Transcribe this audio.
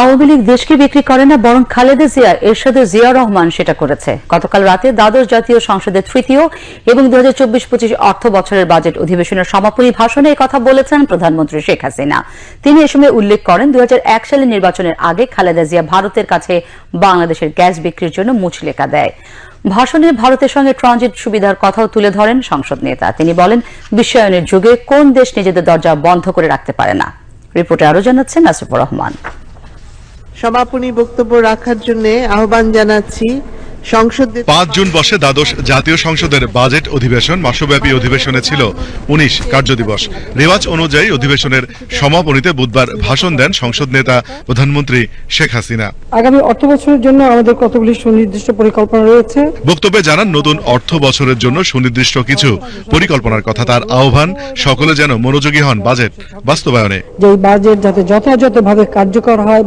আওয়ামী লীগ দেশকে বিক্রি করে না, বরং খালেদা জিয়া এরশাদে জিয়া রহমান সেটা করেছে। গতকাল রাতে দ্বাদশ জাতীয় সংসদের তৃতীয় এবং 2024-25 অর্থ বছরের বাজেট অধিবেশনের সমাপনী ভাষণে এই কথা বলেছেন প্রধানমন্ত্রী শেখ হাসিনা। তিনি এ সময় উল্লেখ করেন 2001 সালের নির্বাচনের আগে খালেদা জিয়া ভারতের কাছে বাংলাদেশের গ্যাস বিক্রির জন্য মুচলেকা দেয়। ভাষণে ভারতের সঙ্গে ট্রানজিট সুবিধার কথাও তুলে ধরেন সংসদ নেতা। তিনি বলেন, বিশ্বায়নের যুগে কোন দেশ নিজেদের দরজা বন্ধ করে রাখতে পারে না। রিপোর্টে আরো জানাচ্ছেন নাসিফুর রহমান। সমাপনী বক্তব্য রাখার জন্য আহ্বান জানাচ্ছি সংসদের 5 জুন বসে দ্বাদশ জাতীয় সংসদের বাজেট অধিবেশন। মাসব্যাপী অধিবেশনে ছিল 19 কার্যদিবস। রেওয়াজ অনুযায়ী অধিবেশনের সমাপনীতে বুধবার ভাষণ দেন সংসদ নেতা প্রধানমন্ত্রী শেখ হাসিনা। আগামী অর্থ বছরের জন্য আমাদের কতগুলি সুনির্দিষ্ট পরিকল্পনা রয়েছে। বক্তব্যে জানান নতুন অর্থ বছরের জন্য সুনির্দিষ্ট কিছু পরিকল্পনার কথা। তার আহ্বান, সকলে যেন মনোযোগী হন বাজেট বাস্তবায়নে। যে বাজেট যাতে যথাযথভাবে কার্যকর হয়।